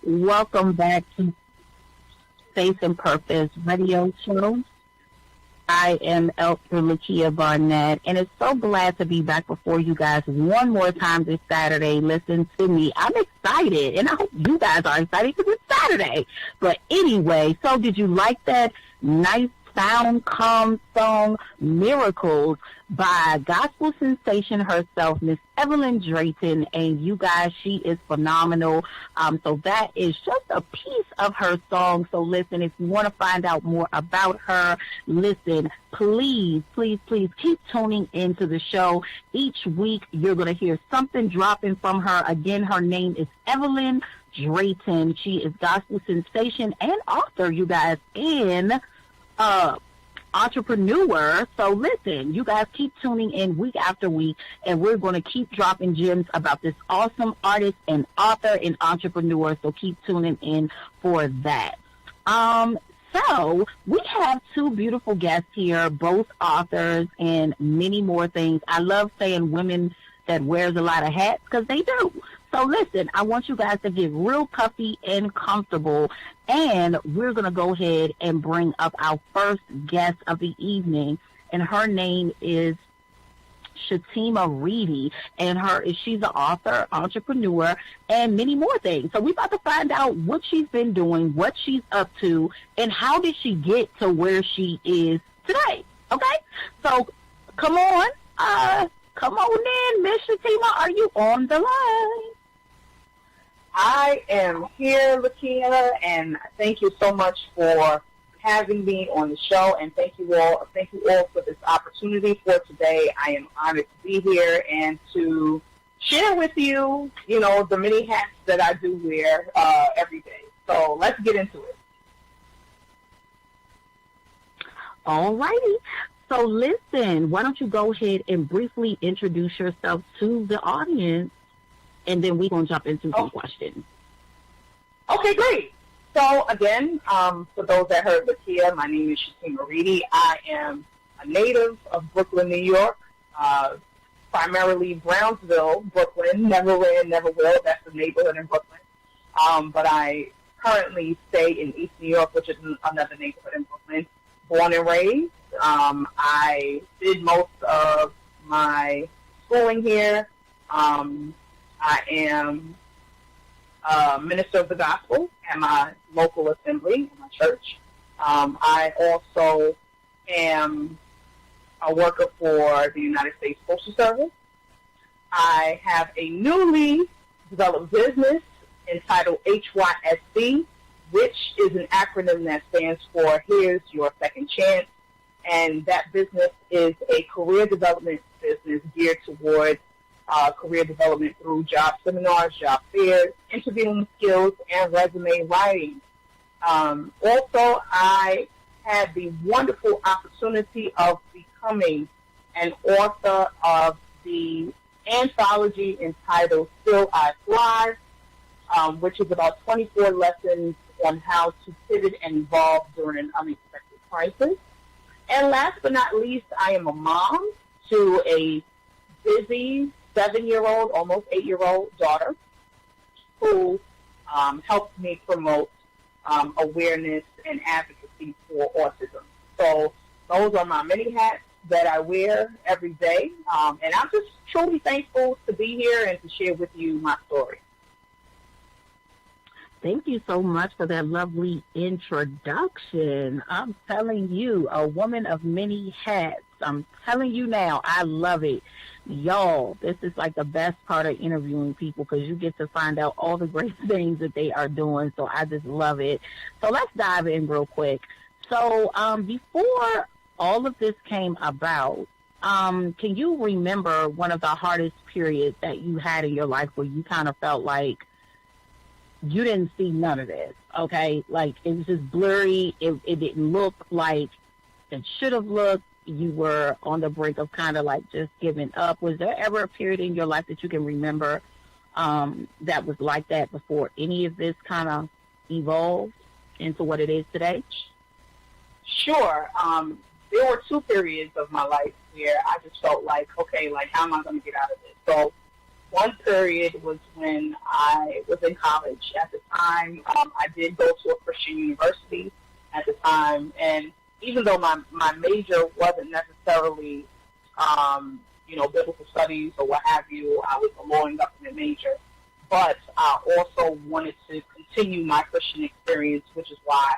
Welcome back to Faith and Purpose Radio Show. I am Min Lakia Barnett, and it's so glad to be back before you guys one more time this Saturday. Listen to me. I'm excited, and I hope you guys are excited because it's Saturday. But anyway, so did you like that nice sound calm song, Miracles, by gospel sensation herself, Miss Evelyn Drayton, and you guys, she is phenomenal. So that is just a piece of her song. So listen, if you want to find out more about her, listen, please keep tuning into the show. Each week, you're going to hear something dropping from her. Again, her name is Evelyn Drayton. She is gospel sensation and author, you guys, and entrepreneur. So listen, you guys keep tuning in week after week, and we're going to keep dropping gems about this awesome artist and author and entrepreneur. So keep tuning in for that. So we have two beautiful guests here, both authors and many more things. I love saying women that wears a lot of hats because they do. So listen, I want you guys to get real comfy and comfortable, and we're going to go ahead and bring up our first guest of the evening, and her name is Shatima Reedy, and she's an author, entrepreneur, and many more things. So we're about to find out what she's been doing, what she's up to, and how did she get to where she is today. Okay? So come on in, Miss Shatima. Are you on the line? I am here, Lakia, and thank you so much for having me on the show, and thank you all for this opportunity for today. I am honored to be here and to share with you, the many hats that I do wear every day. So let's get into it. All righty. So listen, why don't you go ahead and briefly introduce yourself to the audience, and then we're going to jump into some questions. Okay, great. So, again, for those that heard Lakia, my name is Shatima Reedy. I am a native of Brooklyn, New York, primarily Brownsville, Brooklyn. Never ran, never will. That's the neighborhood in Brooklyn. But I currently stay in East New York, which is another neighborhood in Brooklyn. Born and raised. I did most of my schooling here. I am a minister of the gospel at my local assembly, my church. I also am a worker for the United States Postal Service. I have a newly developed business entitled HYSC, which is an acronym that stands for Here's Your Second Chance. And that business is a career development business geared towards career development through job seminars, job fairs, interviewing skills, and resume writing. Also, I had the wonderful opportunity of becoming an author of the anthology entitled Still I Fly, which is about 24 lessons on how to pivot and evolve during an unexpected crisis. And last but not least, I am a mom to a busy 7-year-old, almost 8-year-old daughter who helps me promote awareness and advocacy for autism. So those are my many hats that I wear every day. And I'm just truly thankful to be here and to share with you my story. Thank you so much for that lovely introduction. I'm telling you, a woman of many hats. I'm telling you now, I love it. Y'all, this is like the best part of interviewing people because you get to find out all the great things that they are doing. So I just love it. So let's dive in real quick. So before all of this came about, can you remember one of the hardest periods that you had in your life where you kind of felt like you didn't see none of this, okay? Like, it was just blurry. It didn't look like it should have looked. You were on the brink of kind of like just giving up. Was there ever a period in your life that you can remember that was like that before any of this kind of evolved into what it is today? Sure. There were two periods of my life where I just felt like, okay, like, how am I going to get out of this? So One period was when I was in college. At the time, I did go to a Christian university at the time, and even though my major wasn't necessarily, biblical studies or what have you, I was a law and government major, but I also wanted to continue my Christian experience, which is why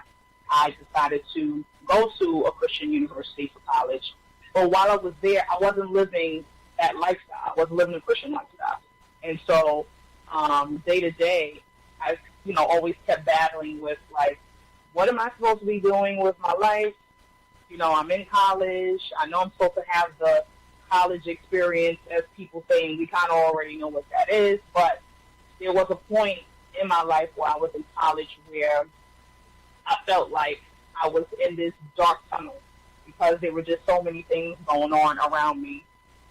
I decided to go to a Christian university for college. But while I was there, I wasn't living that lifestyle. I wasn't living a Christian lifestyle. And so day to day, I, always kept battling with, like, what am I supposed to be doing with my life? I'm in college. I know I'm supposed to have the college experience, as people saying we kind of already know what that is. But there was a point in my life where I was in college where I felt like I was in this dark tunnel because there were just so many things going on around me.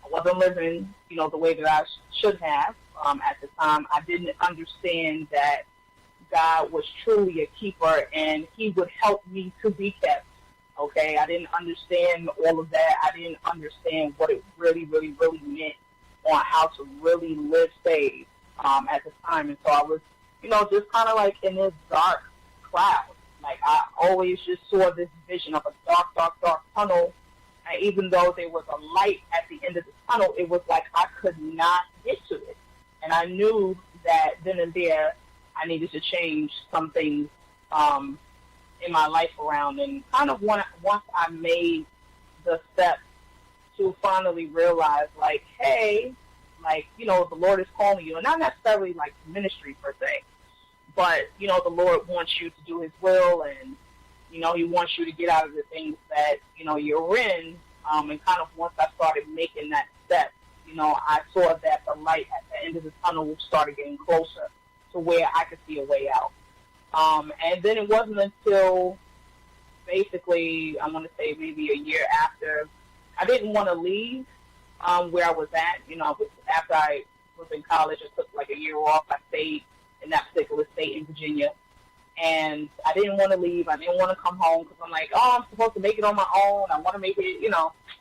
I wasn't living, the way that I should have. At the time, I didn't understand that God was truly a keeper and he would help me to be kept. Okay, I didn't understand all of that. I didn't understand what it really, really, really meant on how to really live saved at the time. And so I was, just kind of like in this dark cloud. Like, I always just saw this vision of a dark, dark, dark tunnel. And even though there was a light at the end of the tunnel, it was like I could not get to it. And I knew that then and there I needed to change some things in my life around. And kind of once I made the step to finally realize, like, hey, like, the Lord is calling you. And not necessarily like ministry per se, but, the Lord wants you to do his will, and, he wants you to get out of the things that, you're in. And kind of once I started making that step, I saw that the light at the end of the tunnel started getting closer to where I could see a way out. And then it wasn't until basically, I'm going to say maybe a year after, I didn't want to leave where I was at. After I was in college, I took like a year off. I stayed in that particular state in Virginia. And I didn't want to leave. I didn't want to come home because I'm like, I'm supposed to make it on my own. I want to make it,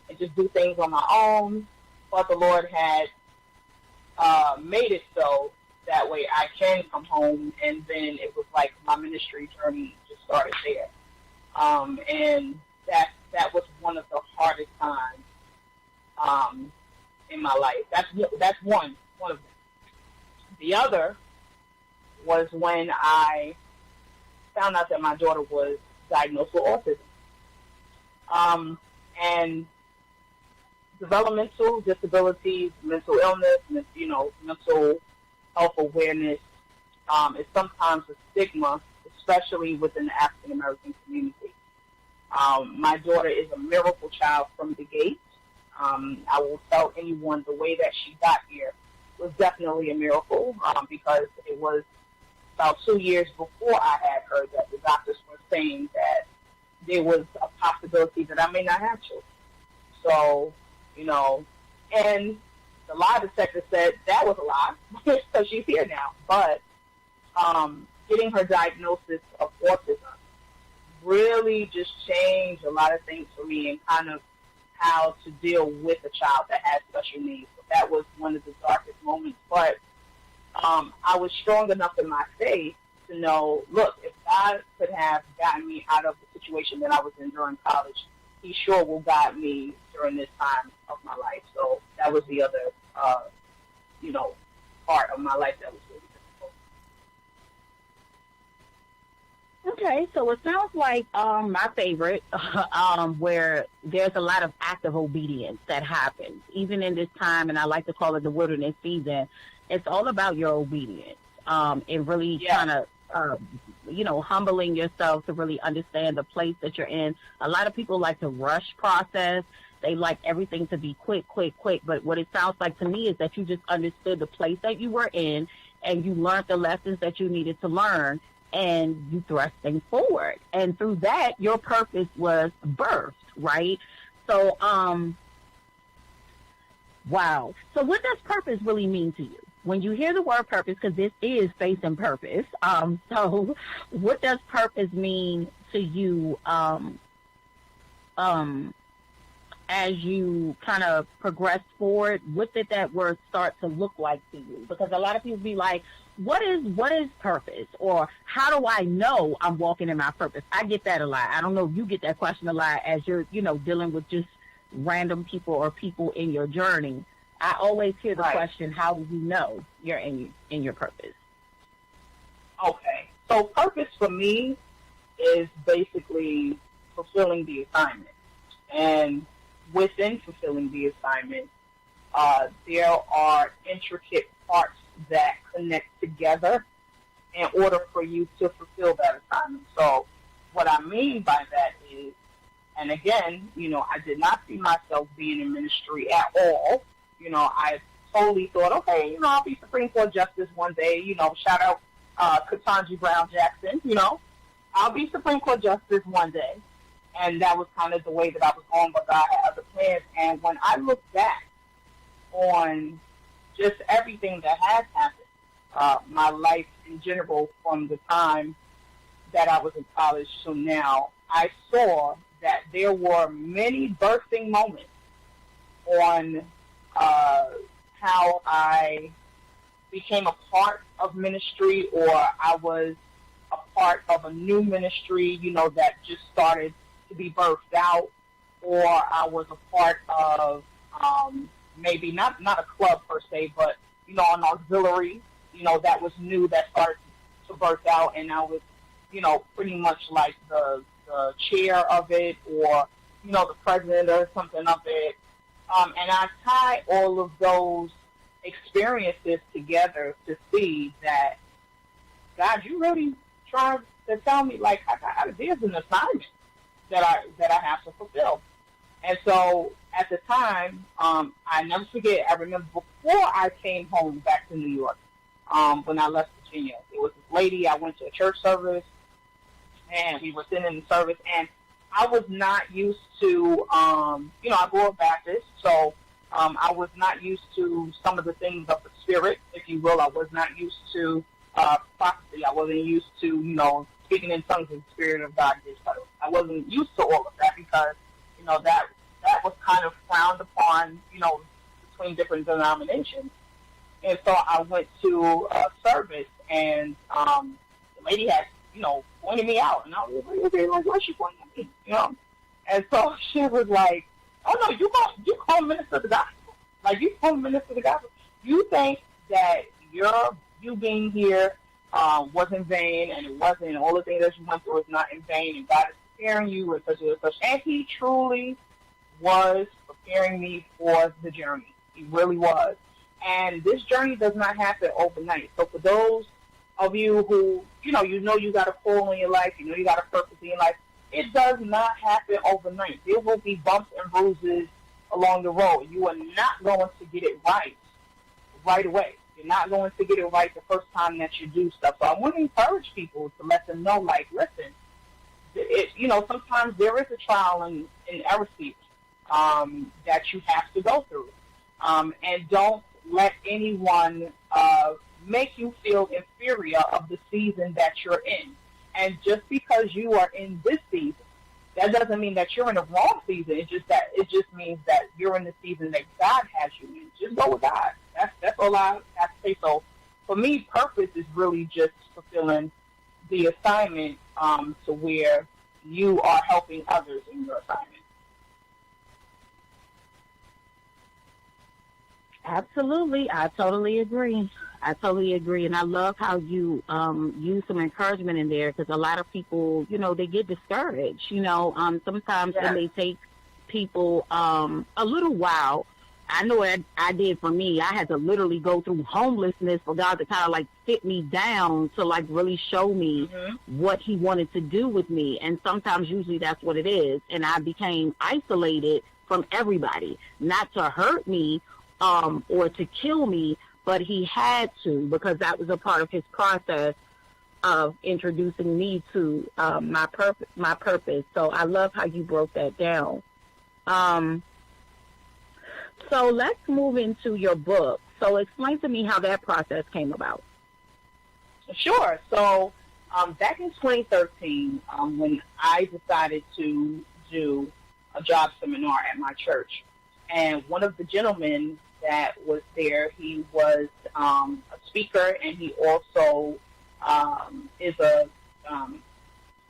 and just do things on my own. But the Lord had made it so that way I can come home. And then it was like my ministry journey just started there. And that was one of the hardest times in my life. That's one of them. The other was when I found out that my daughter was diagnosed with autism. And developmental disabilities, mental illness, mental health awareness is sometimes a stigma, especially within the African American community. My daughter is a miracle child from the gate. I will tell anyone the way that she got here was definitely a miracle because it was about 2 years before I had her that the doctors were saying that there was a possibility that I may not have children. So, and the lie detector said that was a lie, so she's here now. But getting her diagnosis of autism really just changed a lot of things for me and kind of how to deal with a child that has special needs. So that was one of the darkest moments. But I was strong enough in my faith to know, look, if God could have gotten me out of the situation that I was in during college, he sure will guide me during this time of my life. So that was the other, part of my life that was really difficult. Okay, so it sounds like my favorite, where there's a lot of active obedience that happens, even in this time, and I like to call it the wilderness season. It's all about your obedience and really kind of, humbling yourself to really understand the place that you're in. A lot of people like to rush process. They like everything to be quick. But what it sounds like to me is that you just understood the place that you were in and you learned the lessons that you needed to learn and you thrust things forward. And through that, your purpose was birthed, right? So, wow. So what does purpose really mean to you? When you hear the word purpose, because this is faith and purpose, so what does purpose mean to you as you kind of progress forward? What did that word start to look like to you? Because a lot of people be like, what is purpose? Or how do I know I'm walking in my purpose? I get that a lot. I don't know if you get that question a lot as you're, dealing with just random people or people in your journey. I always hear the question, how do you know you're in your purpose? Okay. So purpose for me is basically fulfilling the assignment. And within fulfilling the assignment, there are intricate parts that connect together in order for you to fulfill that assignment. So what I mean by that is, and again, I did not see myself being in ministry at all. I totally thought, okay, I'll be Supreme Court Justice one day, shout out Ketanji Brown Jackson, I'll be Supreme Court Justice one day. And that was kind of the way that I was going, but God had other plans. And when I look back on just everything that has happened, my life in general, from the time that I was in college to now, I saw that there were many birthing moments on how I became a part of ministry, or I was a part of a new ministry, that just started to be birthed out, or I was a part of maybe not a club per se, but an auxiliary, that was new, that started to birth out, and I was, pretty much like the chair of it, or the president or something of it. And I tie all of those experiences together to see that, God, you really trying to tell me, like, there's an assignment that I have to fulfill. And so at the time, I never forget, I remember before I came home back to New York, when I left Virginia, there was this lady, I went to a church service, and we were sitting in the service, and I was not used to, I grew up Baptist, so I was not used to some of the things of the Spirit, if you will. I was not used to prophecy. I wasn't used to, speaking in tongues in the Spirit of God. I wasn't used to all of that because, that was kind of frowned upon, between different denominations. And so I went to a service, and the lady had, pointed me out, and I was like, what's she pointing at me, And so she was like, oh no, you call minister the gospel. Like, you call minister the gospel. You think that you being here was in vain, and it wasn't, all the things that you went through is not in vain, and God is preparing you, and such and such. And he truly was preparing me for the journey. He really was. And this journey does not happen overnight. So for those of you who, you got a call in your life, you got a purpose in your life, it does not happen overnight. There will be bumps and bruises along the road. You are not going to get it right away. You're not going to get it right the first time that you do stuff. So I want to encourage people to let them know, like, listen, sometimes there is a trial and error season that you have to go through. And don't let anyone make you feel inferior of the season that you're in. And just because you are in this season, that doesn't mean that you're in the wrong season. It just means that you're in the season that God has you in. Just go with God. That's all I have to say. So for me, purpose is really just fulfilling the assignment to where you are helping others in your assignment. Absolutely. I totally agree. And I love how you use some encouragement in there, because a lot of people, they get discouraged. Sometimes it may take people a little while. I know I did for me. I had to literally go through homelessness for God to kind of like sit me down to like really show me what he wanted to do with me. And sometimes usually that's what it is. And I became isolated from everybody, not to hurt me or to kill me, but he had to, because that was a part of his process of introducing me to my purpose. So I love how you broke that down. So let's move into your book. So explain to me how that process came about. Sure. So back in 2013, when I decided to do a job seminar at my church. And one of the gentlemen that was there, he was a speaker, and he also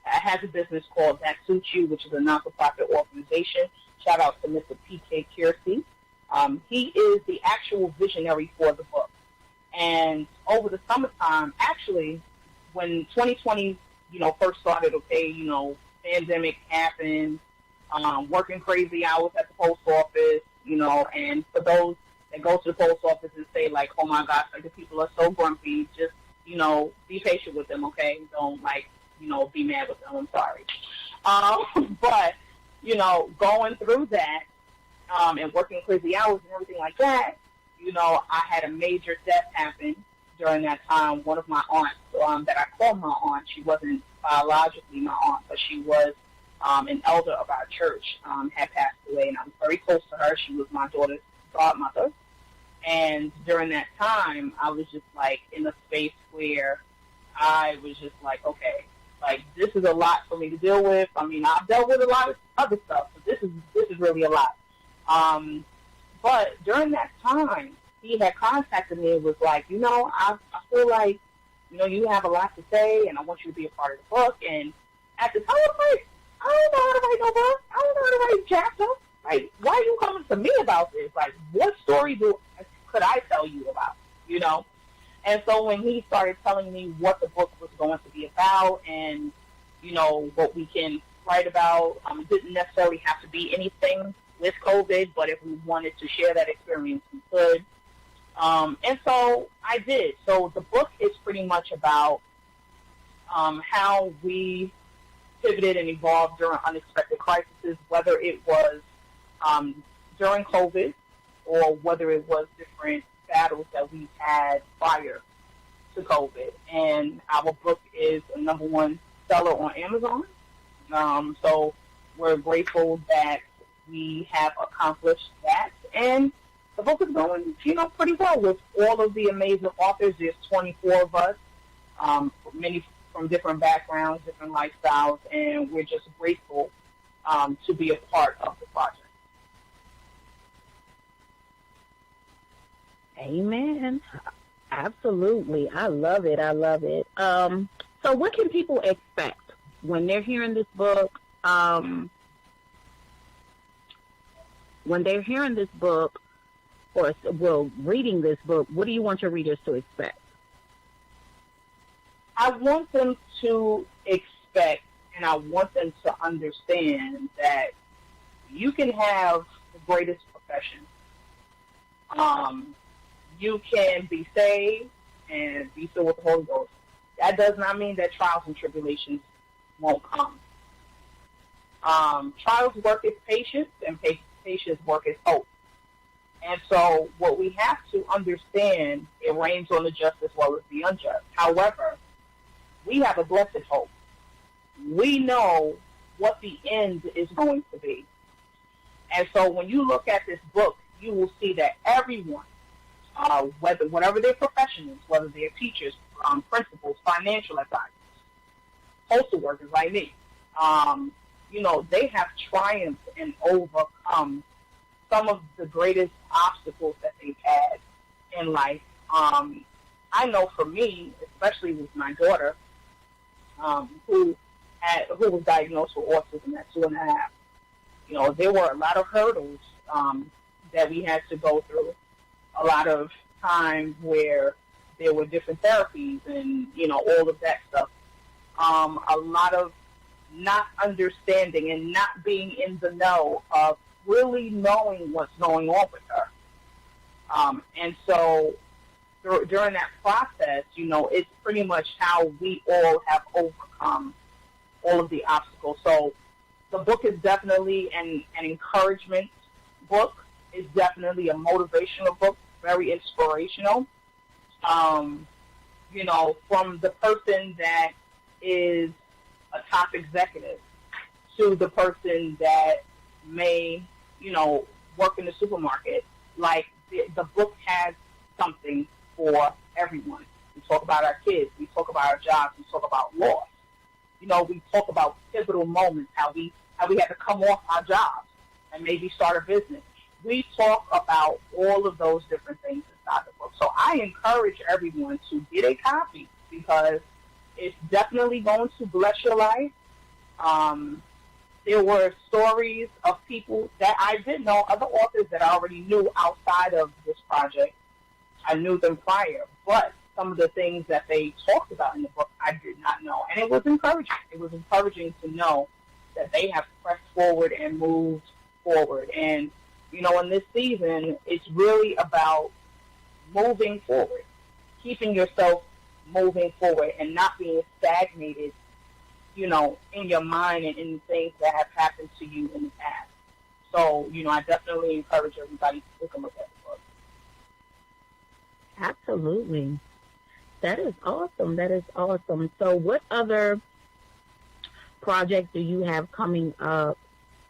has a business called That Suits You, which is a non-for-profit organization. Shout out to Mr. P.K. Kiersey. He is the actual visionary for the book. And over the summertime, actually, when 2020, first started, pandemic happened, working crazy hours at the post office, and for those that go to the post office and say, like, oh my gosh, like, the people are so grumpy, just, be patient with them, okay? Don't, be mad with them, I'm sorry. But, going through that, and working crazy hours and everything like that, I had a major death happen during that time. One of my aunts, that I call my aunt, she wasn't biologically my aunt, but she was an elder of our church, had passed away, and I was very close to her. She was my daughter's godmother. And during that time, I was just, in a space where I was just okay, this is a lot for me to deal with. I mean, I've dealt with a lot of other stuff, but this is really a lot. But during that time, he had contacted me and was like, I feel like, you have a lot to say, and I want you to be a part of the book. And at the time, I was like, I don't know how to write no book. I don't know how to write a chapter. Why are you coming to me about this? What story could I tell you about, And so when he started telling me what the book was going to be about and, what we can write about, it didn't necessarily have to be anything with COVID, but if we wanted to share that experience, we could. And so I did. So the book is pretty much about how we pivoted and evolved during unexpected crises, whether it was during COVID or whether it was different battles that we've had prior to COVID. And our book is a #1 seller on Amazon. So we're grateful that we have accomplished that. And the book is going, pretty well with all of the amazing authors. There's 24 of us, many from different backgrounds, different lifestyles, and we're just grateful to be a part of the project. Amen. Absolutely. I love it. I love it. So what can people expect when they're hearing this book? When they're hearing this book or, reading this book, what do you want your readers to expect? I want them to expect, and I want them to understand that you can have the greatest profession. You can be saved and be filled with the Holy Ghost. That does not mean that trials and tribulations won't come. Trials work as patience, and patience work as hope. And so what we have to understand, it rains on the just as well as the unjust. However, we have a blessed hope. We know what the end is going to be. And so when you look at this book, you will see that everyone, whatever their profession is, whether they're teachers, principals, financial advisors, postal workers like me, they have triumphed and overcome some of the greatest obstacles that they've had in life. I know for me, especially with my daughter, who was diagnosed with autism at 2.5, there were a lot of hurdles that we had to go through. A lot of times where there were different therapies and, all of that stuff. A lot of not understanding and not being in the know of really knowing what's going on with her. And so during that process, it's pretty much how we all have overcome all of the obstacles. So the book is definitely an encouragement book. It's definitely a motivational book, very inspirational. From the person that is a top executive to the person that may, work in the supermarket. Like, the book has something for everyone. We talk about our kids. We talk about our jobs. We talk about loss. We talk about pivotal moments, how we had to come off our jobs and maybe start a business. We talk about all of those different things inside the book. So I encourage everyone to get a copy because it's definitely going to bless your life. There were stories of people that I didn't know, other authors that I already knew outside of this project. I knew them prior, but some of the things that they talked about in the book I did not know. And it was encouraging. It was encouraging to know that they have pressed forward and moved forward. And, you know, in this season, it's really about moving forward, keeping yourself moving forward and not being stagnated, you know, in your mind and in the things that have happened to you in the past. So, you know, I definitely encourage everybody to take a look at the book. Absolutely. That is awesome. That is awesome. So what other projects do you have coming up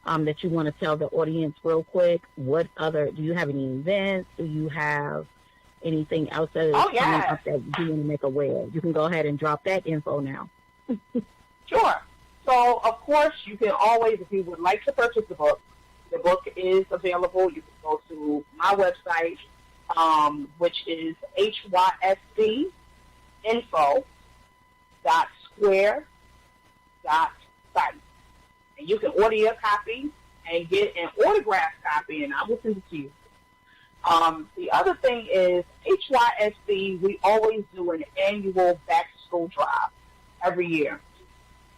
that you want to tell the audience real quick? What other, do you have any events? Do you have anything else that is coming up that you want to make aware? You can go ahead and drop that info now. Sure. So, of course, you can always, if you would like to purchase the book is available. You can go to my website, which is hysinfo.square.site. And you can order your copy and get an autographed copy, and I will send it to you. The other thing is HYSC, we always do an annual back-to-school drive every year.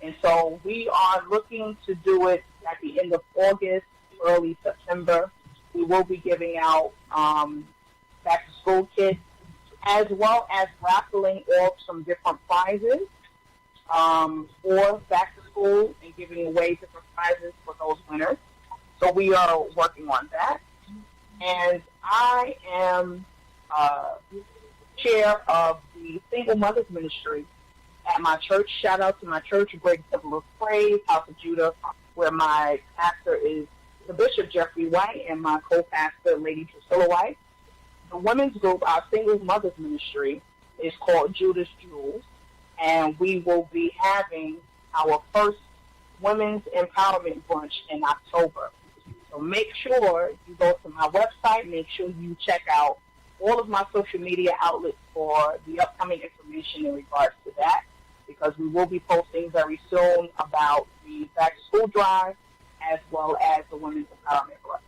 And so we are looking to do it at the end of August, early September. We will be giving out back-to-school kits as well as raffling off some different prizes for back-to-school and giving away different prizes for those winners. So we are working on that. And I am chair of the Single Mothers Ministry at my church. Shout out to my church, Great Temple of Praise, House of Judah, where my pastor is the Bishop Jeffrey White and my co-pastor, Lady Drusilla White. The women's group, our Single Mothers Ministry, is called Judas Jewels, and we will be having our first Women's Empowerment Brunch in October. So make sure you go to my website, make sure you check out all of my social media outlets for the upcoming information in regards to that, because we will be posting very soon about the back-to-school drive as well as the Women's Empowerment Brunch.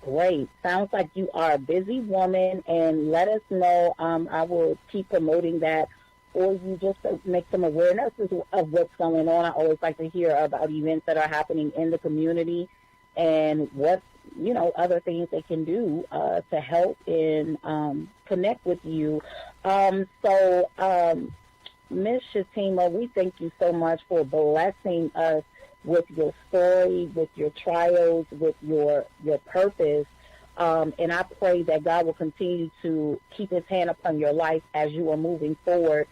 Great. Sounds like you are a busy woman, and let us know. I will keep promoting that for you just to make some awareness of what's going on. I always like to hear about events that are happening in the community and what, you know, other things they can do to help and connect with you. Ms. Shatima, we thank you so much for blessing us with your story, with your trials, with your purpose. And I pray that God will continue to keep his hand upon your life as you are moving forward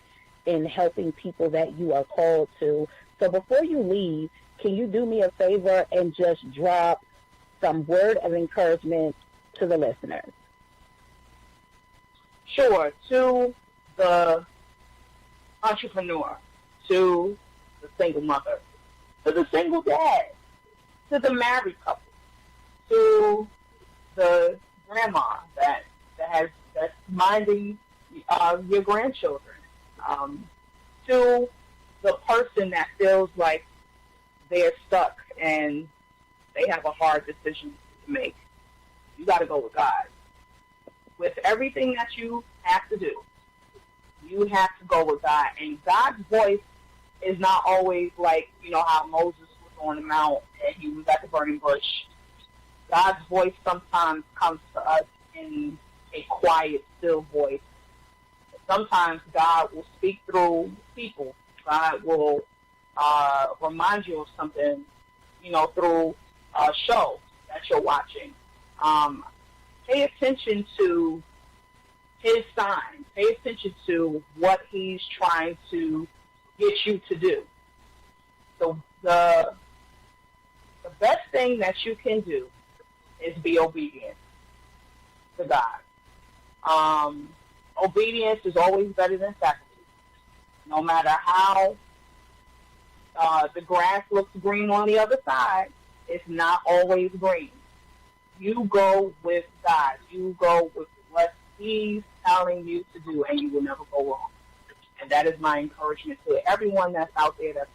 in helping people that you are called to. So before you leave, can you do me a favor and just drop some word of encouragement to the listeners? Sure. To the entrepreneur, to the single mother, to the single dad, to the married couple, to the grandma that's minding your grandchildren, to the person that feels like they're stuck and they have a hard decision to make. You got to go with God. With everything that you have to do, you have to go with God. And God's voice is not always like, you know, how Moses was on the mount and he was at the burning bush. God's voice sometimes comes to us in a quiet, still voice. Sometimes God will speak through people. God will remind you of something, you know, through a show that you're watching. Pay attention to his signs. Pay attention to what he's trying to get you to do. So the best thing that you can do is be obedient to God. Obedience is always better than sacrifice. No matter how the grass looks green on the other side, it's not always green. You go with God. You go with what He's telling you to do, and you will never go wrong. And that is my encouragement to everyone that's out there that's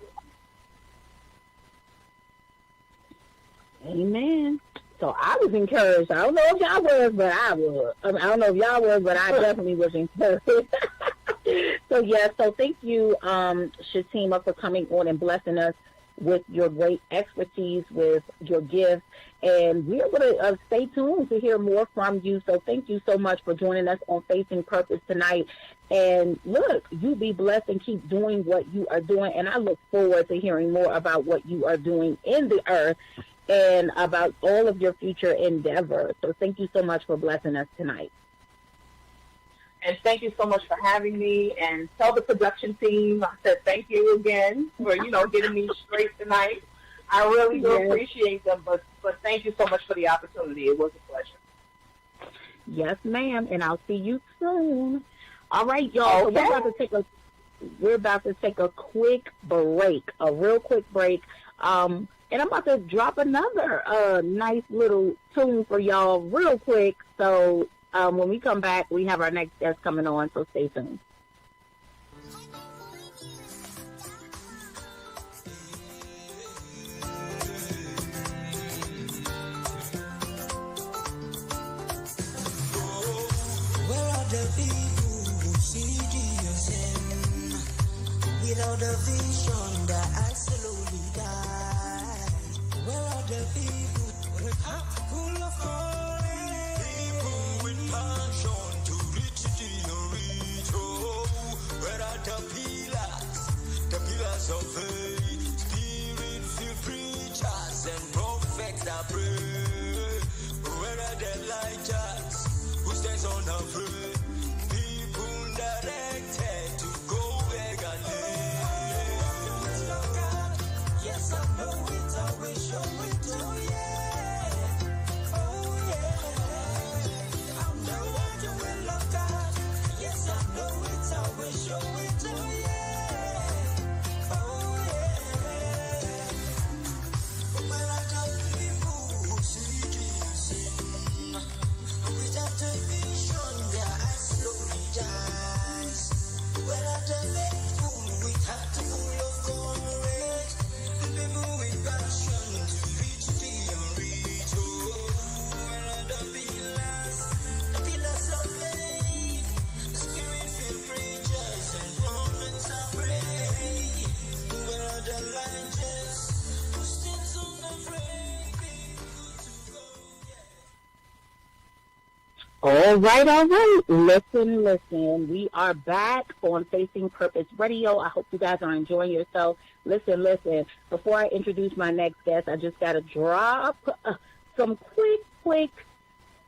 listening. Amen. So I was encouraged. I don't know if y'all was, but I was. I don't know if y'all was, but I definitely was encouraged. So, so thank you, Shatima, for coming on and blessing us with your great expertise, with your gifts. And we're going to stay tuned to hear more from you. So thank you so much for joining us on Facing Purpose tonight. And look, you be blessed and keep doing what you are doing. And I look forward to hearing more about what you are doing in the earth and about all of your future endeavors. So thank you so much for blessing us tonight. And thank you so much for having me. And tell the production team I said thank you again for, getting me straight tonight. I really do appreciate them, but thank you so much for the opportunity. It was a pleasure. Yes, ma'am, and I'll see you soon. All right, y'all. Okay. So we're about to take a quick break, a real quick break. And I'm about to drop another nice little tune for y'all real quick. So when we come back, we have our next guest coming on, so stay tuned. Without the vision, the I slowly die. Where are the people with heart full of courage? People with passion to reach the reach. Oh, where are the pillars of faith? Spirit-filled preachers and prophets that pray. Where are the lighters who stands on the faith? People directed to go back and live. Yes, I know it, I will show it, oh yeah, oh yeah. I'm the one you will love God. Yes, I know it, I will show it, oh yeah, oh yeah. Where are the people who see Jesus in? Without the vision, their eyes slowly dies. Where are the faithful with heart full of courage? People with passion to reach the unreached. Oh, where are the pillars of faith? The Spirit-filled preachers and prophets I pray. Where are the righteous who stands unafraid? People to go, All right. Listen. We are back on Facing Purpose Radio. I hope you guys are enjoying yourself. Listen. Before I introduce my next guest, I just got to drop some quick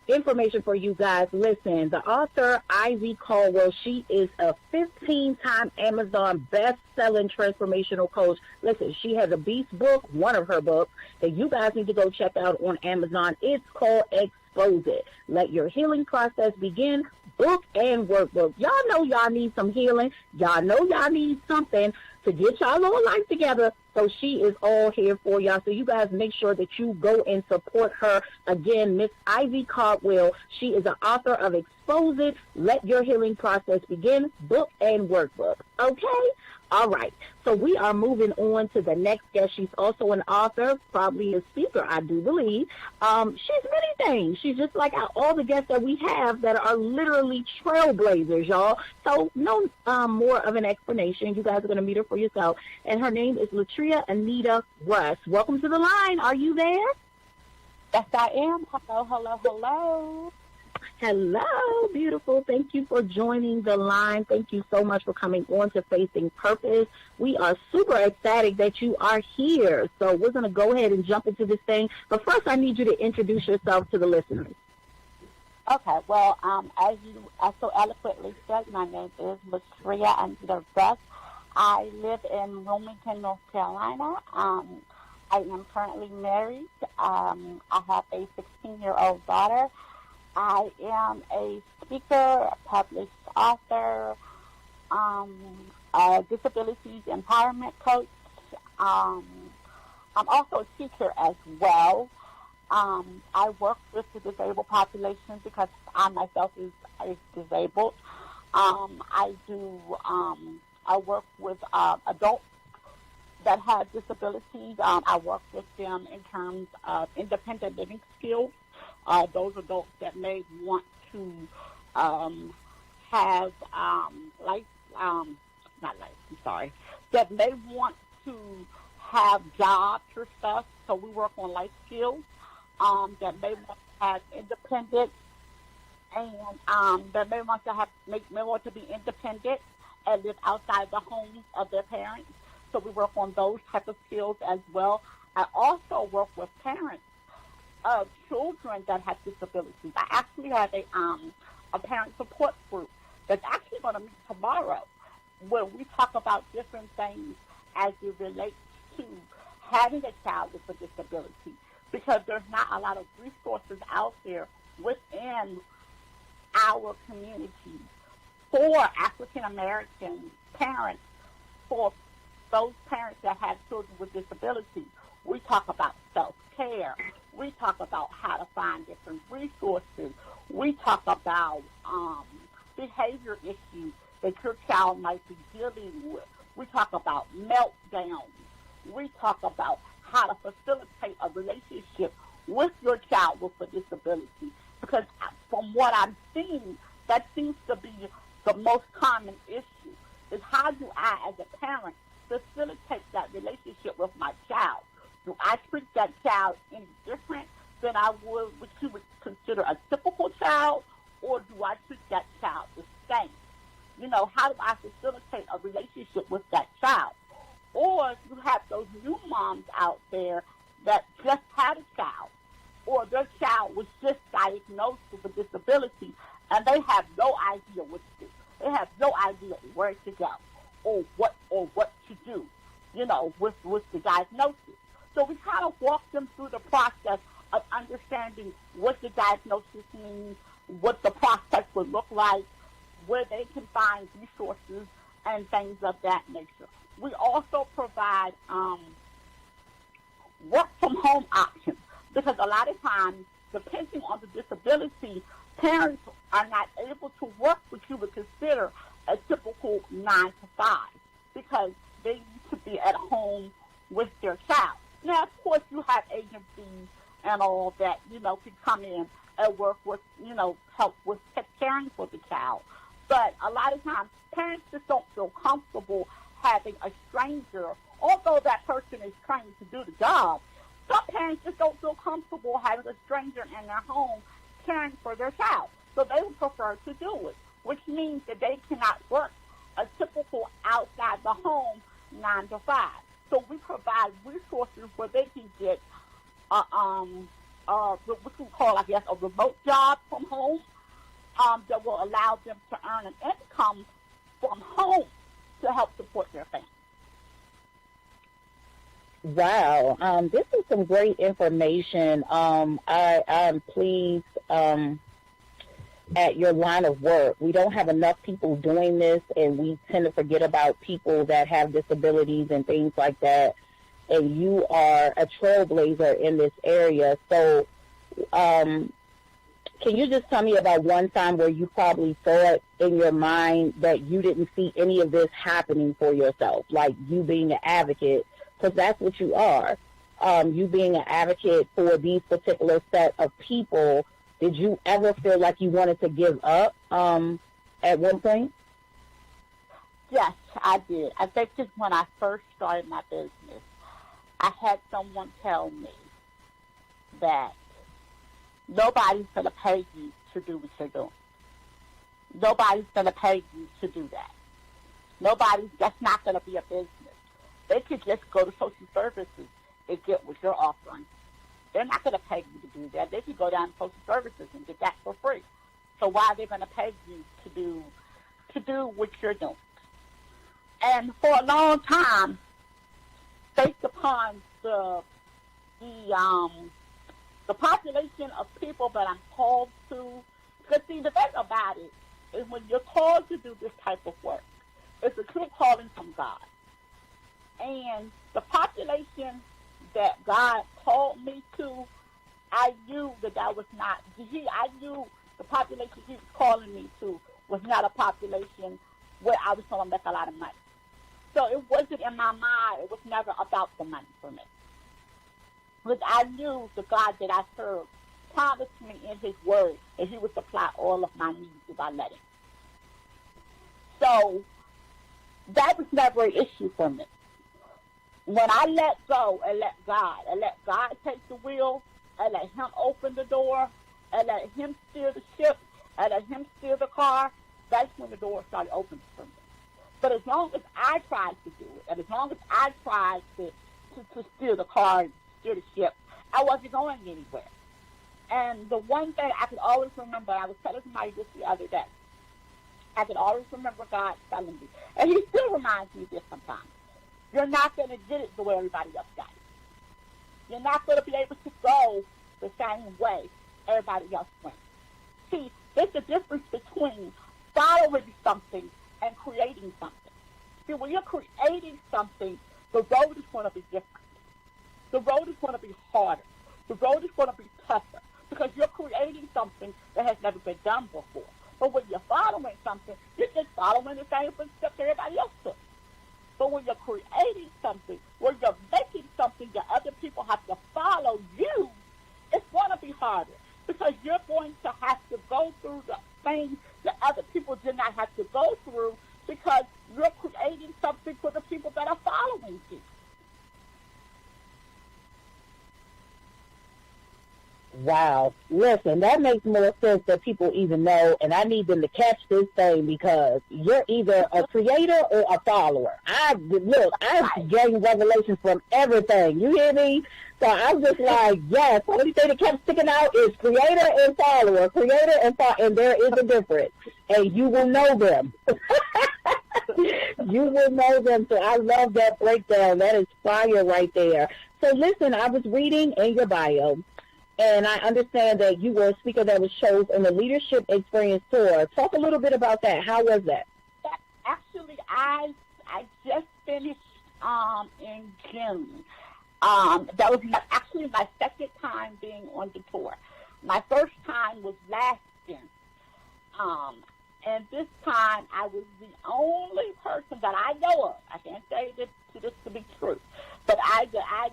information for you guys. Listen, the author, Ivy Caldwell, she is a 15-time Amazon best-selling transformational coach. Listen, she has a beast book, one of her books, that you guys need to go check out on Amazon. It's called Expose It. Let your healing process begin. Book and workbook. Y'all know y'all need some healing. Y'all know y'all need something to get y'all little life together. So she is all here for y'all. So you guys make sure that you go and support her. Again, Miss Ivy Caldwell. She is an author of Expose It, Let Your Healing Process Begin, book and workbook. Okay? All right. So we are moving on to the next guest. She's also an author, probably a speaker, I do believe. She's many things. She's just like all the guests that we have that are literally trailblazers, y'all. So no more of an explanation. You guys are going to meet her for yourself. And her name is Latria Anita Russ. Welcome to the line. Are you there? Yes, I am. Hello. Hello, beautiful. Thank you for joining the line. Thank you so much for coming on to Facing Purpose. We are super ecstatic that you are here. So we're going to go ahead and jump into this thing. But first, I need you to introduce yourself to the listeners. Okay, well, as you so eloquently said, my name is Latria Anita Russ. I live in Wilmington, North Carolina. I am currently married. I have a 16-year-old daughter. I am a speaker, a published author, a disabilities empowerment coach. Um, I'm also a teacher as well. I work with the disabled population because I myself is disabled. I do. I work with adults that have disabilities. I work with them in terms of independent living skills. Those adults that may want to have life, not life, I'm sorry, that may want to have jobs or stuff. So we work on life skills that may want to have independent and that may want to be independent and live outside the homes of their parents. So we work on those type of skills as well. I also work with parents of children that have disabilities. I actually have a parent support group that's actually going to meet tomorrow where we talk about different things as it relates to having a child with a disability, because there's not a lot of resources out there within our community for African American parents, for those parents that have children with disabilities. We talk about self-care. We talk about how to find different resources. We talk about behavior issues that your child might be dealing with. We talk about meltdowns. We talk about how to facilitate a relationship with your child with a disability. Because from what I'm seeing, that seems to be the most common issue, is how do I, as a parent, facilitate that relationship with my child? Do I treat that child any different than I would what you would consider a typical child, or do I treat that child the same? You know, how do I facilitate a relationship with that child? Or you have those new moms out there that just had a child, or their child was just diagnosed with a disability, and they have no idea what to do. They have no idea where to go or what to do, you know, with the diagnosis. So we kind of walk them through the process of understanding what the diagnosis means, what the process would look like, where they can find resources and things of that nature. We also provide work from home options, because a lot of times, depending on the disability, parents are not able to work what you would consider a typical 9 to 5, because they need to be at home with their child. Now, of course, you have agencies and all that, you know, can come in and work with, you know, help with caring for the child. But a lot of times, parents just don't feel comfortable having a stranger, although that person is trained to do the job. Some parents just don't feel comfortable having a stranger in their home caring for their child. So they would prefer to do it, which means that they cannot work a typical outside the home 9 to 5. So we provide resources where they can get what we call, I guess, a remote job from home that will allow them to earn an income from home to help support their family. Wow, this is some great information. I'm pleased at your line of work. We don't have enough people doing this, and we tend to forget about people that have disabilities and things like that. And you are a trailblazer in this area. So can you just tell me about one time where you probably thought in your mind that you didn't see any of this happening for yourself, like you being an advocate, because that's what you are, you being an advocate for these particular set of people? Did you ever feel like you wanted to give up at one point? Yes, I did. I think just when I first started my business, I had someone tell me that nobody's going to pay you to do what you're doing. Nobody's going to pay you to do that. That's not going to be a business. They could just go to social services and get what you're offering. They're not going to pay you to do that. They could go down to social services and get that for free. So why are they going to pay you to do what you're doing? And for a long time, based upon the population of people that I'm called to, because see, the thing about it is when you're called to do this type of work, it's a true calling from God. And the population that God called me to, I knew that was not, I knew the population he was calling me to was not a population where I was going to make a lot of money. So it wasn't in my mind, it was never about the money for me. Because I knew the God that I served promised me in his word that he would supply all of my needs if I let him. So that was never an issue for me. When I let go and let God take the wheel, and let him open the door, and let him steer the ship, and let him steer the car, that's when the door started opening for me. But as long as I tried to do it, and as long as I tried to steer the car and steer the ship, I wasn't going anywhere. And the one thing I could always remember, I was telling somebody this the other day, I could always remember God telling me, and he still reminds me of this sometimes, you're not going to get it the way everybody else got it. You're not going to be able to go the same way everybody else went. See, there's a difference between following something and creating something. See, when you're creating something, the road is going to be different. The road is going to be harder. The road is going to be tougher because you're creating something that has never been done before. But when you're following something, you're just following the same footsteps everybody else took. But when you're creating something, when you're making something that other people have to follow you, it's going to be harder because you're going to have to go through the things that other people did not have to go through because you're creating something for the people that are following you. Wow. Listen, that makes more sense that people even know, and I need them to catch this thing because you're either a creator or a follower. I gained revelations from everything. You hear me? So I'm just like, yes, the only thing that kept sticking out is creator and follower, and there is a difference, and you will know them. You will know them, so I love that breakdown. That is fire right there. So listen, I was reading in your bio, and I understand that you were a speaker that was chosen in the Leadership Experience Tour. Talk a little bit about that. How was that? Actually, I just finished in June. That was actually my second time being on the tour. My first time was last June. And this time I was the only person that I know of, I can't say this to be true, but I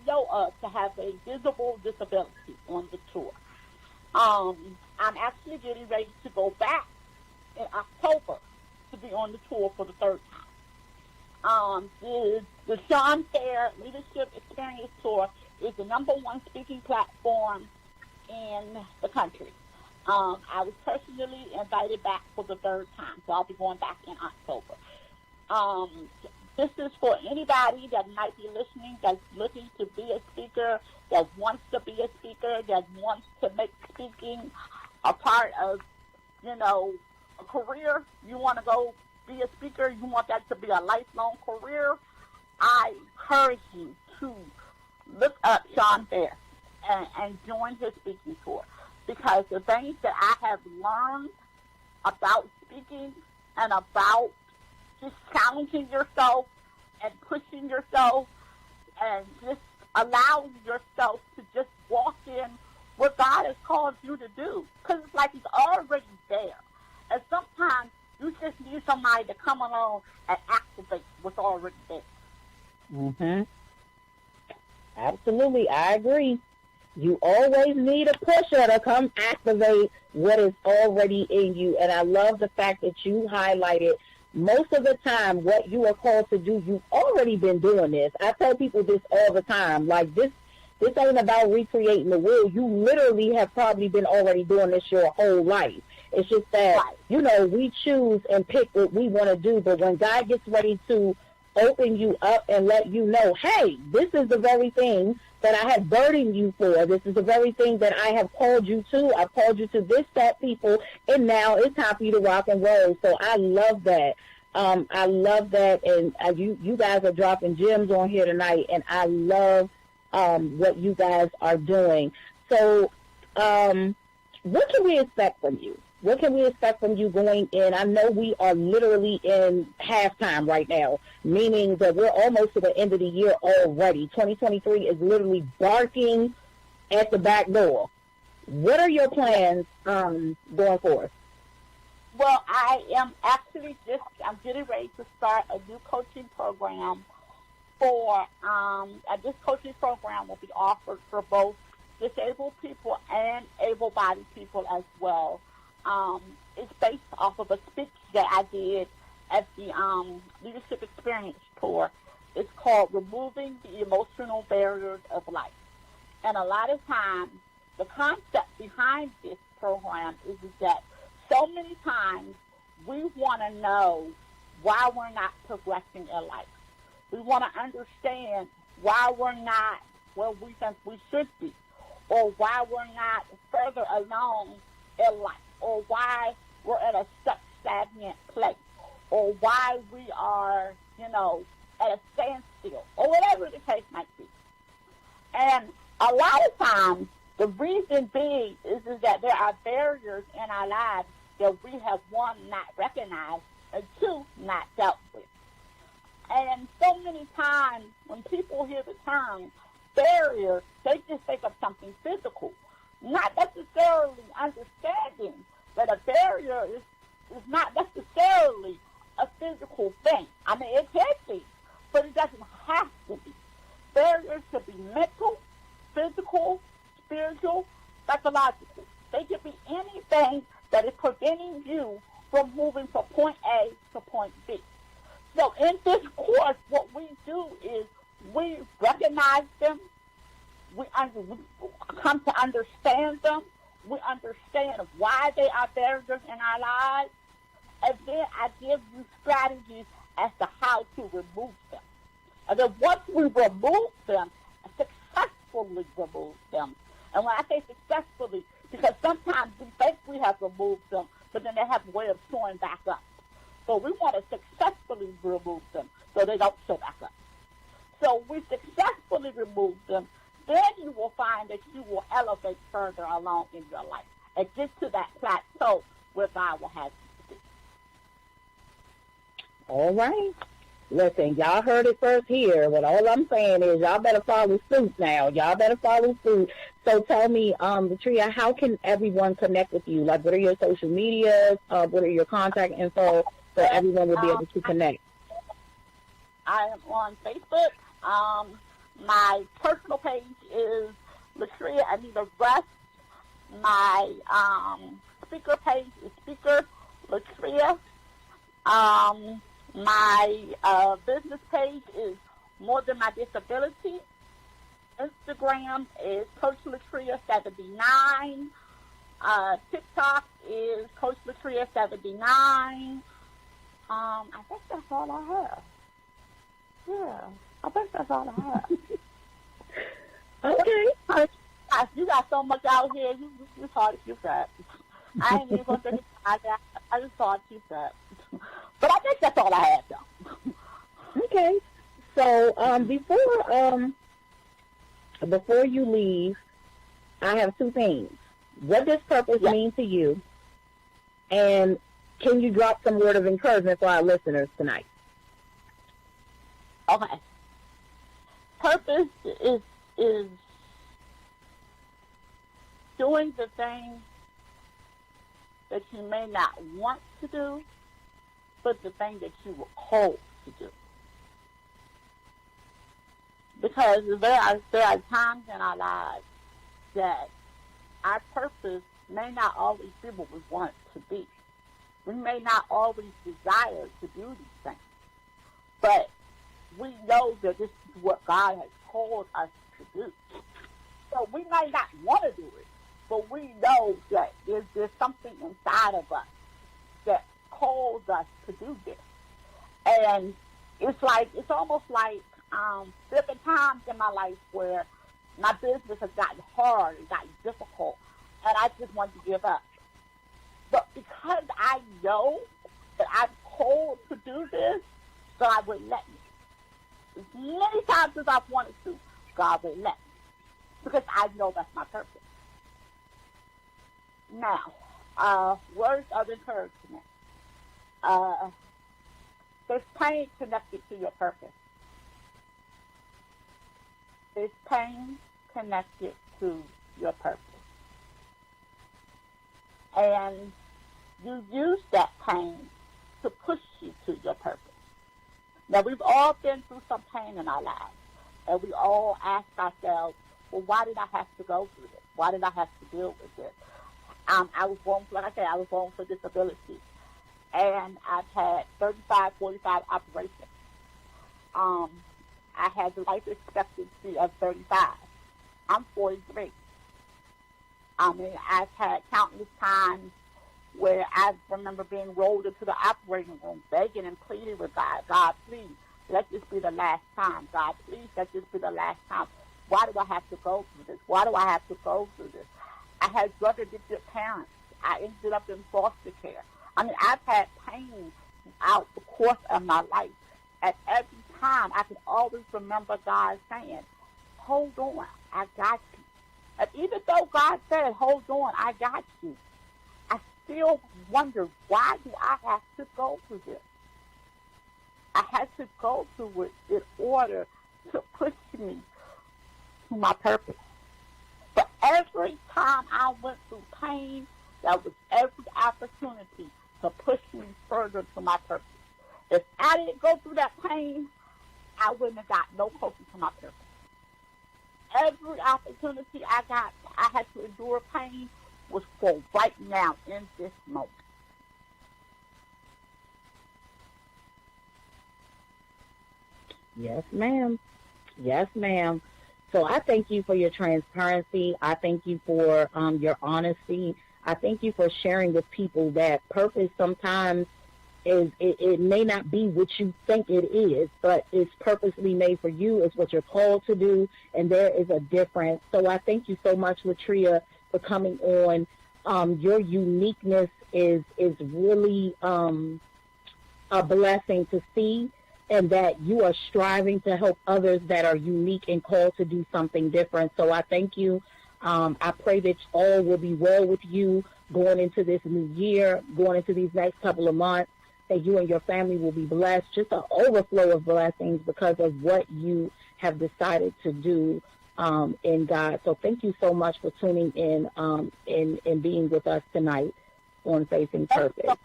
know of to have a visible disability on the tour. I'm actually getting ready to go back in October to be on the tour for the third time. The Sean Fair Leadership Experience Tour is the #1 speaking platform in the country. I was personally invited back for the third time, so I'll be going back in October. This is for anybody that might be listening that's looking to be a speaker, that wants to be a speaker, that wants to make speaking a part of, a career. You want to go be a speaker, you want that to be a lifelong career. I encourage you to look up Sean Fair and join his speaking tour. Because the things that I have learned about speaking and about just challenging yourself and pushing yourself and just allowing yourself to just walk in what God has called you to do. Because it's like it's already there. And sometimes you just need somebody to come along and activate what's already there. Mm-hmm. Absolutely, I agree. You always need a pusher to come activate what is already in you. And I love the fact that you highlighted most of the time what you are called to do. You've already been doing this. I tell people this all the time. Like, this ain't about recreating the wheel. You literally have probably been already doing this your whole life. It's just that, we choose and pick what we want to do. But when God gets ready to open you up and let you know, hey, this is the very thing that I have burdened you for. This is the very thing that I have called you to. I've called you to this set people, and now it's time for you to rock and roll. So I love that. I love that, and you guys are dropping gems on here tonight, and I love what you guys are doing. So what can we expect from you? What can we expect from you going in? I know we are literally in halftime right now, meaning that we're almost to the end of the year already. 2023 is literally barking at the back door. What are your plans going forward? Well, I am actually I'm getting ready to start a new coaching program this coaching program will be offered for both disabled people and able-bodied people as well. It's based off of a speech that I did at the Leadership Experience Tour. It's called Removing the Emotional Barriers of Life. And a lot of times, the concept behind this program is that so many times we want to know why we're not progressing in life. We want to understand why we're not where we think we should be, or why we're not further along in life, or why we're at a stuck, stagnant place, or why we are, at a standstill, or whatever the case might be. And a lot of times, the reason being is that there are barriers in our lives that we have, one, not recognized, and two, not dealt with. And so many times when people hear the term barrier, they just think of something physical, not necessarily understanding that a barrier is not necessarily a physical thing. I mean, it can be, but it doesn't have to be. Barriers could be mental, physical, spiritual, psychological. They could be anything that is preventing you from moving from point A to point B. So in this course, what we do is we recognize them, we come to understand them, we understand why they are barriers in our lives, and then I give you strategies as to how to remove them. And then once we remove them, successfully remove them. And when I say successfully, because sometimes we think we have removed them, but then they have a way of showing back up. So we want to successfully remove them so they don't show back up. So we successfully remove them, then you will find that you will elevate further along in your life and get to that plateau where God will have you to be. All right. Listen, y'all heard it first here, but all I'm saying is y'all better follow suit now. Y'all better follow suit. So tell me, Latria, how can everyone connect with you? Like, what are your social medias? What are your contact info so everyone will be able to connect? I am on Facebook. My personal page is Latria Anita Russ. My speaker page is Speaker Latria. My business page is More Than My Disability. Instagram is Coach Latria 79. TikTok is Coach Latria 79. I think that's all I have. Yeah, I think that's all I have. Okay. You got so much out here, it's hard to keep track. I ain't even going to think about that. I just hard to keep track. But I think that's all I have, though. Okay. So before you leave, I have two things. What does purpose mean to you? And can you drop some word of encouragement for our listeners tonight? Okay. Purpose is doing the thing that you may not want to do, but the thing that you were called to do. Because there are times in our lives that our purpose may not always be what we want it to be. We may not always desire to do these things. But we know that this is what God has called us to do. So we may not want to do it, but we know that there's something inside of us that calls us to do this. And it's almost like there have been times in my life where my business has gotten hard and gotten difficult, and I just wanted to give up. But because I know that I'm called to do this, God would let me. As many times as I've wanted to, God would let me. Because I know that's my purpose. Now, Words of encouragement. Uh, there's pain connected to your purpose. There's pain connected to your purpose. And you use that pain to push you to your purpose. Now, we've all been through some pain in our lives, and we all ask ourselves, well, why did I have to go through this? Why did I have to deal with this? I was born, like I said, I was born for disability, and I've had 35, 45 operations. I had the life expectancy of 35. I'm 43. I mean, I've had countless times where I remember being rolled into the operating room, begging and pleading with God, God, please, let this be the last time. God, please, let this be the last time. Why do I have to go through this? Why do I have to go through this? I had drug-addicted parents. I ended up in foster care. I mean, I've had pain throughout the course of my life. At every time, I can always remember God saying, hold on, I got you. And even though God said, hold on, I got you, I still wonder, why do I have to go through this? I had to go through it in order to push me to my purpose. But every time I went through pain, that was every opportunity to push me further to my purpose. If I didn't go through that pain, I wouldn't have got no closer to my purpose. Every opportunity I got, I had to endure pain, was for right now, in this moment. Yes, ma'am. Yes, ma'am. So I thank you for your transparency. I thank you for your honesty. I thank you for sharing with people that purpose sometimes it may not be what you think it is, but it's purposely made for you. It's what you're called to do, and there is a difference. So I thank you so much, Latria, for coming on. Your uniqueness is really a blessing to see, and that you are striving to help others that are unique and called to do something different. So I thank you. I pray that all will be well with you going into this new year, going into these next couple of months, that you and your family will be blessed, just an overflow of blessings because of what you have decided to do in God. So thank you so much for tuning in and being with us tonight on Facing Purpose.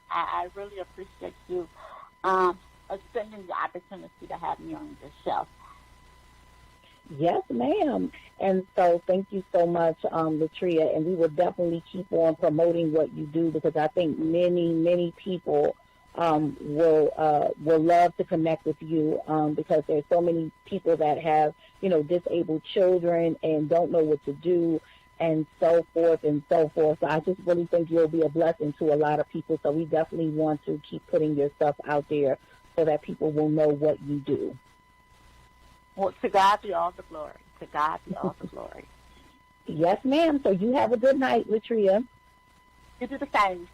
I really appreciate you extending the opportunity to have me on this show. Yes, ma'am. And so thank you so much, Latria, and we will definitely keep on promoting what you do, because I think many people will love to connect with you, because there's so many people that have, disabled children and don't know what to do, and so forth and so forth. So I just really think you'll be a blessing to a lot of people. So we definitely want to keep putting your stuff out there so that people will know what you do. Well, to God be all the glory. To God be all the glory. Yes, ma'am. So you have a good night, Latria. You do the same.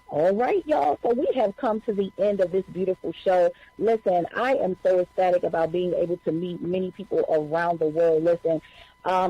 All right, y'all. So we have come to the end of this beautiful show. Listen, I am so ecstatic about being able to meet many people around the world. Listen,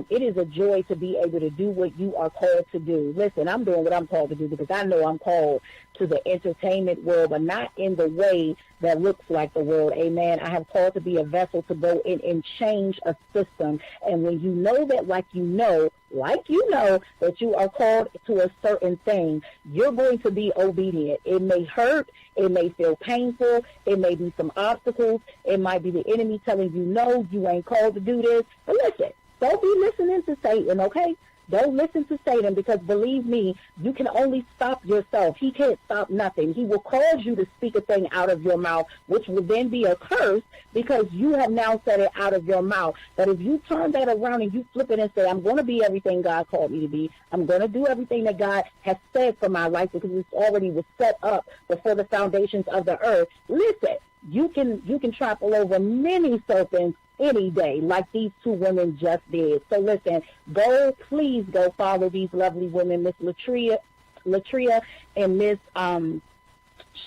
it is a joy to be able to do what you are called to do. Listen, I'm doing what I'm called to do because I know I'm called to the entertainment world, but not in the way that looks like the world. Amen. I have called to be a vessel to go in and change a system. And when you know that, like you know that you are called to a certain thing, you're going to be obedient. It may hurt. It may feel painful. It may be some obstacles. It might be the enemy telling you, no, you ain't called to do this. But listen, don't be listening to Satan, okay? Don't listen to Satan, because believe me, you can only stop yourself. He can't stop nothing. He will cause you to speak a thing out of your mouth, which will then be a curse because you have now said it out of your mouth. But if you turn that around and you flip it and say, I'm going to be everything God called me to be, I'm going to do everything that God has said for my life because it already was set up before the foundations of the earth. Listen, you can trample over many serpents any day, like these two women just did. So listen, please go follow these lovely women, Miss Latria and Miss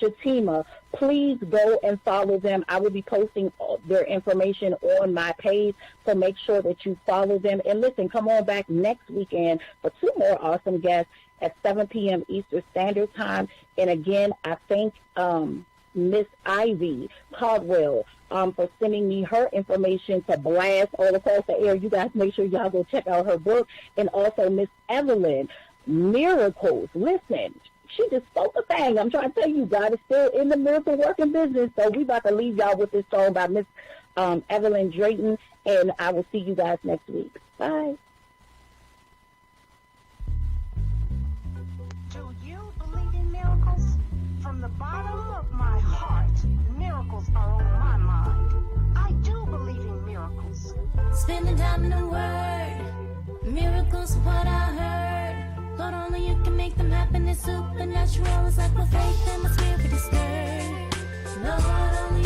Shatima. Please go and follow them. I will be posting all their information on my page, so make sure that you follow them. And listen, come on back next weekend for 2 more awesome guests at 7 p.m. Eastern Standard Time. And again, I thank Miss Ivy Caldwell for sending me her information to blast all across the air. You guys make sure y'all go check out her book. And also Miss Evelyn, Miracles. Listen, she just spoke a thing. I'm trying to tell you, God is still in the miracle working business. So we about to leave y'all with this song by Miss Evelyn Drayton, and I will see you guys next week. Bye. Do you believe in miracles? From the bottom of my heart, miracles are on my mind. I do believe in miracles. Spending time in the Word, miracles what I heard. Lord, only you can make them happen. It's supernatural. It's like my faith and my spirit is stirred. Lord, only